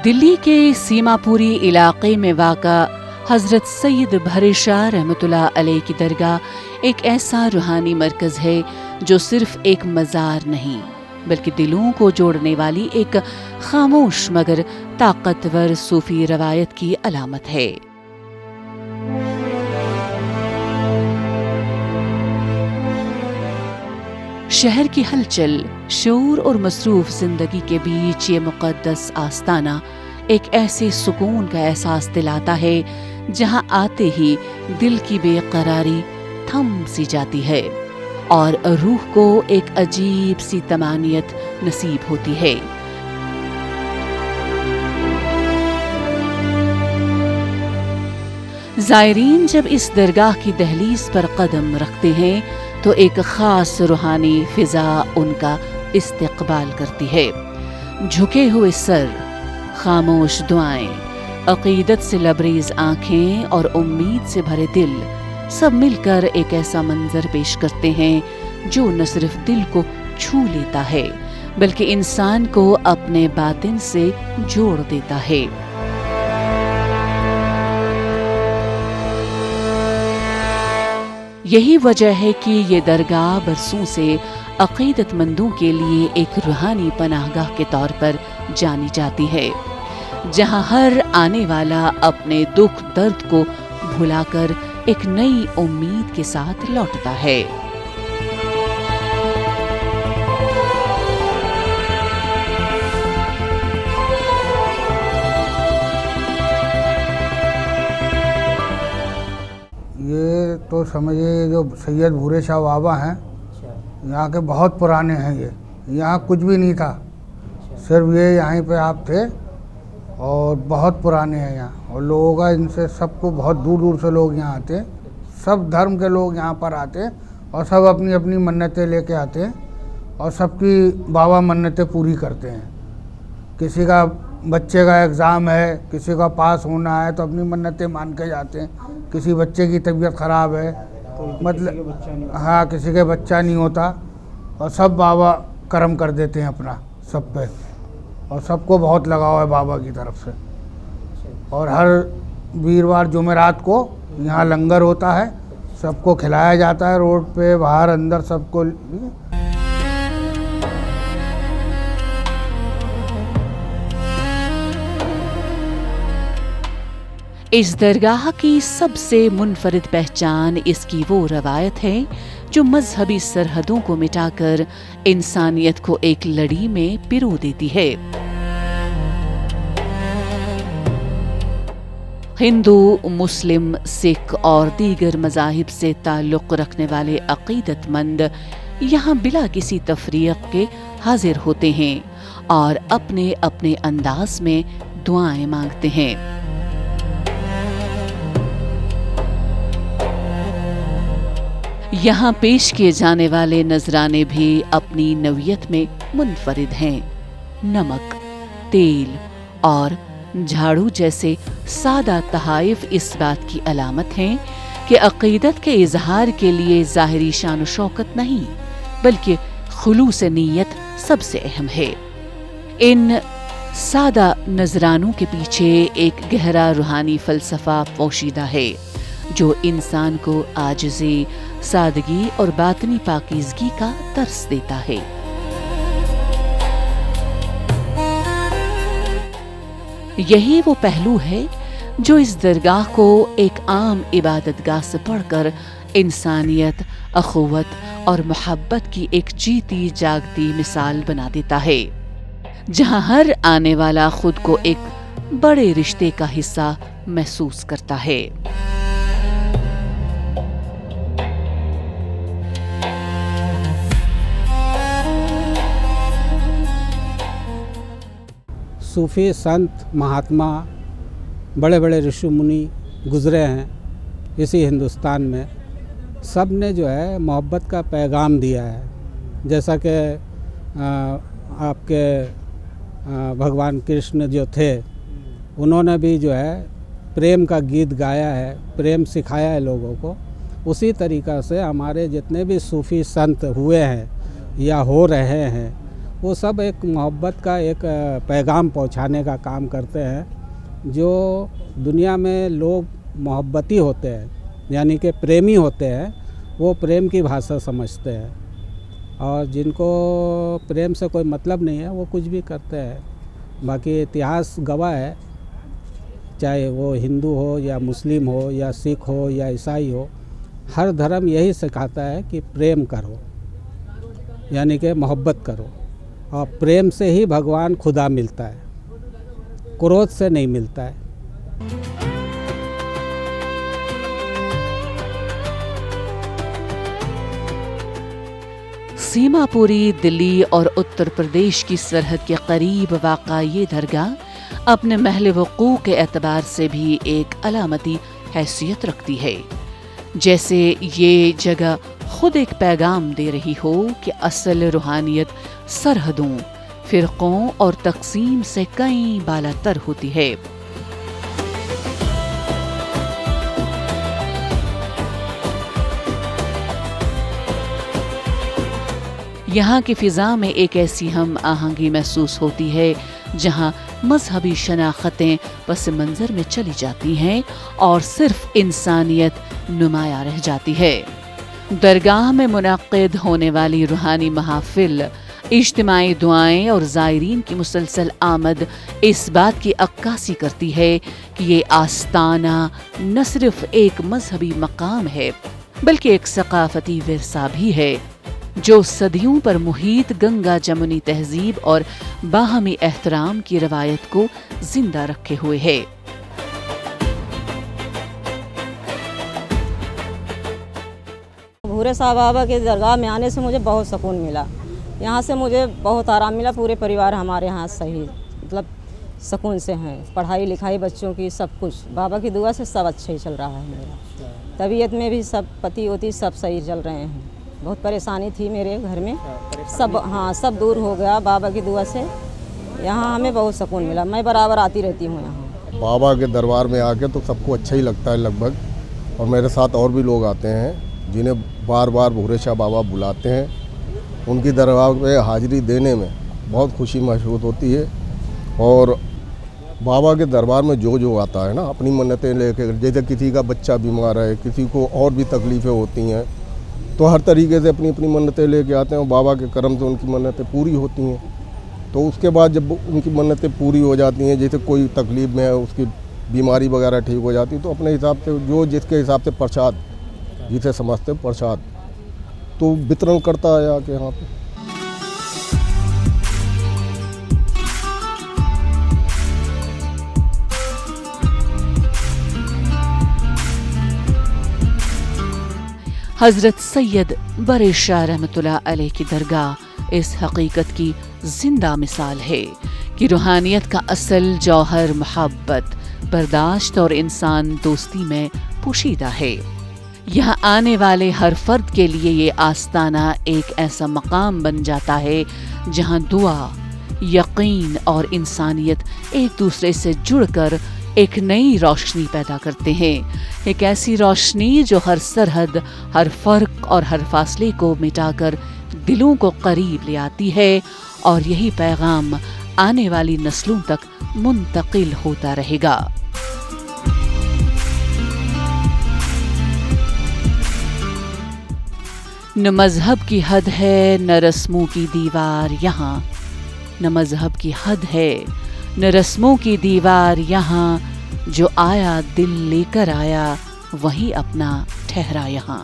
दिल्ली के सीमापुरी इलाके में वाक़ा हज़रत सैयद भरे शाह रहमतुल्लाह अलैह की दरगाह एक ऐसा रूहानी मरकज़ है जो सिर्फ़ एक मज़ार नहीं बल्कि दिलों को जोड़ने वाली एक खामोश मगर ताकतवर सूफ़ी रवायत की अलामत है। शहर की हलचल, शोर और मसरूफ़ ज़िंदगी के बीच ये मुक़द्दस आस्ताना एक ऐसे सुकून का एहसास दिलाता है जहाँ आते ही दिल की बेकरारी थम सी जाती है और रूह को एक अजीब सी तमानियत नसीब होती है। ज़ायरीन जब इस दरगाह की दहलीज पर कदम रखते हैं तो एक ख़ास रूहानी फ़िज़ा उनका इस्तक़बाल करती है। झुके हुए सर, खामोश दुआएं, अक़ीदत से लबरेज़ आँखें और उम्मीद से भरे दिल सब मिलकर एक ऐसा मंज़र पेश करते हैं जो न सिर्फ दिल को छू लेता है बल्कि इंसान को अपने बातिन से जोड़ देता है। यही वजह है कि ये दरगाह बरसों से अक़ीदतमंदों के लिए एक रूहानी पनाहगाह के तौर पर जानी जाती है, जहाँ हर आने वाला अपने दुख दर्द को भुलाकर एक नई उम्मीद के साथ लौटता है। ये तो समझिए जो सैयद भूरे शाह बाबा हैं, यहाँ के बहुत पुराने हैं। ये यहाँ कुछ भी नहीं था, सिर्फ ये यहीं पे आप थे और बहुत पुराने हैं यहाँ। और लोगों का इनसे सबको बहुत दूर दूर से लोग यहाँ आते हैं, सब धर्म के लोग यहाँ पर आते हैं और सब अपनी अपनी मन्नतें लेके आते हैं और सबकी बाबा मन्नतें पूरी करते हैं। किसी का बच्चे का एग्ज़ाम है, किसी का पास होना है तो अपनी मन्नतें मान के जाते हैं। किसी बच्चे की तबीयत ख़राब है तो मतलब हाँ, किसी के बच्चा नहीं होता और सब बाबा करम कर देते हैं अपना सब पे, और सबको बहुत लगाव है बाबा की तरफ से। और हर वीरवार जुमेरात को यहाँ लंगर होता है, सबको खिलाया जाता है, रोड पे बाहर अंदर सबको। इस दरगाह की सबसे मुनफरिद पहचान इसकी वो रवायत है जो मजहबी सरहदों को मिटाकर इंसानियत को एक लड़ी में पिरो देती है। हिंदू, मुस्लिम, सिख और दीगर मज़ाहिब से ताल्लुक़ रखने वाले अक़ीदतमंद यहाँ बिला किसी तफ़रीक़ के हाजिर होते हैं और अपने अपने अंदाज में दुआएं मांगते हैं। यहाँ पेश किए जाने वाले नजराने भी अपनी नवियत में मुनफरिद हैं। नमक, तेल और झाड़ू जैसे सादा तहाइफ इस बात की अलामत हैं कि अक़ीदत के इजहार के लिए ज़ाहिरी शान शौकत नहीं बल्कि खुलूस नीयत सबसे अहम है। इन सादा नजरानों के पीछे एक गहरा रूहानी फ़लसफ़ा पोशीदा है जो इंसान को आजिज़ी, सादगी और बातनी पाकीज़गी का दर्स देता है। यही वो पहलू है जो इस दरगाह को एक आम इबादतगाह से बढ़कर इंसानियत, अखुवत और मोहब्बत की एक जीती जागती मिसाल बना देता है, जहां हर आने वाला खुद को एक बड़े रिश्ते का हिस्सा महसूस करता है। सूफ़ी संत महात्मा बड़े बड़े ऋषि मुनि गुज़रे हैं इसी हिंदुस्तान में। सब ने जो है मोहब्बत का पैगाम दिया है। जैसा कि आपके भगवान कृष्ण जो थे उन्होंने भी जो है प्रेम का गीत गाया है, प्रेम सिखाया है लोगों को। उसी तरीक़ा से हमारे जितने भी सूफ़ी संत हुए हैं या हो रहे हैं वो सब एक मोहब्बत का एक पैगाम पहुंचाने का काम करते हैं। जो दुनिया में लोग मोहब्बती होते हैं, यानी कि प्रेमी होते हैं, वो प्रेम की भाषा समझते हैं, और जिनको प्रेम से कोई मतलब नहीं है वो कुछ भी करते हैं। बाकी इतिहास गवाह है, चाहे वो हिंदू हो या मुस्लिम हो या सिख हो या ईसाई हो, हर धर्म यही सिखाता है कि प्रेम करो, यानी कि मोहब्बत करो, और प्रेम से ही भगवान खुदा मिलता है, क्रोध से नहीं मिलता है। सीमापुरी दिल्ली और उत्तर प्रदेश की सरहद के करीब वाक़ा ये दरगाह अपने महल वक़ू के एतबार से भी एक अलामती हैसियत रखती है, जैसे ये जगह खुद एक पैगाम दे रही हो कि असल रूहानियत सरहदों, फ़िरक़ों और तक़सीम से कहीं बालातर होती है। यहाँ की फ़िज़ा में एक ऐसी हम आहंगी महसूस होती है जहाँ मजहबी शनाख्तें पस मंज़र में चली जाती हैं और सिर्फ इंसानियत नुमाया रह जाती है। दरगाह में मुनक़्क़िद होने वाली रूहानी महाफ़िल, इज्तिमाई दुआएं और ज़ायरीन की मुसलसल आमद इस बात की अक्कासी करती है कि ये आस्ताना न सिर्फ एक मजहबी मकाम है बल्कि एक सक़ाफ़ती विरसा भी है जो सदियों पर मुहीत गंगा जमुनी तहजीब और बाहमी एहतराम की रवायत को जिंदा रखे हुए है। भूरे साहब बाबा के दरगाह में आने से मुझे बहुत सुकून मिला। यहाँ से मुझे बहुत आराम मिला। पूरे परिवार हमारे यहाँ सही मतलब सुकून से हैं। पढ़ाई लिखाई बच्चों की सब कुछ बाबा की दुआ से सब अच्छा ही चल रहा है। मेरा तबीयत में भी सब पति वती सब सही चल रहे हैं। बहुत परेशानी थी मेरे घर में, सब दूर हो गया बाबा की दुआ से। यहाँ हमें बहुत सुकून मिला। मैं बराबर आती रहती हूँ यहाँ। बाबा के दरबार में आके तो सबको अच्छा ही लगता है लगभग, और मेरे साथ और भी लोग आते हैं जिन्हें बार बार भूरे शाह बाबा बुलाते हैं। उनकी दरबार में हाजिरी देने में बहुत खुशी महसूस होती है। और बाबा के दरबार में जो आता है ना, अपनी मन्नतें लेकर, जैसे किसी का बच्चा बीमार है, किसी को और भी तकलीफ़ें होती हैं, तो हर तरीके से अपनी अपनी मन्नतें लेके आते हैं और बाबा के करम से उनकी मन्नतें पूरी होती हैं। तो उसके बाद जब उनकी मन्नतें पूरी हो जाती हैं, जैसे कोई तकलीफ़ में है, उसकी बीमारी वगैरह ठीक हो जाती है, तो अपने हिसाब से जो जिसके हिसाब से प्रसाद, जिसे समझते हैं प्रसाद, तो वितरण करता है आके यहाँ पे। हज़रत सैयद बरे शाह रहमतुल्लाह अलैह की दरगाह इस हकीकत की जिंदा मिसाल है कि रूहानियत का असल जौहर मोहब्बत, बर्दाश्त और इंसान दोस्ती में पोशीदा है। यहाँ आने वाले हर फर्द के लिए ये आस्ताना एक ऐसा मकाम बन जाता है जहाँ दुआ, यकीन और इंसानियत एक दूसरे से जुड़कर एक नई रोशनी पैदा करते हैं। एक ऐसी रोशनी जो हर सरहद, हर फर्क और हर फासले को मिटाकर दिलों को करीब ले आती है, और यही पैगाम आने वाली नस्लों तक मुंतकिल होता रहेगा। न मजहब की हद है न रस्मों की दीवार यहाँ, न मजहब की हद है न रस्मों की दीवार यहाँ, जो आया दिल लेकर आया वही अपना ठहरा यहाँ।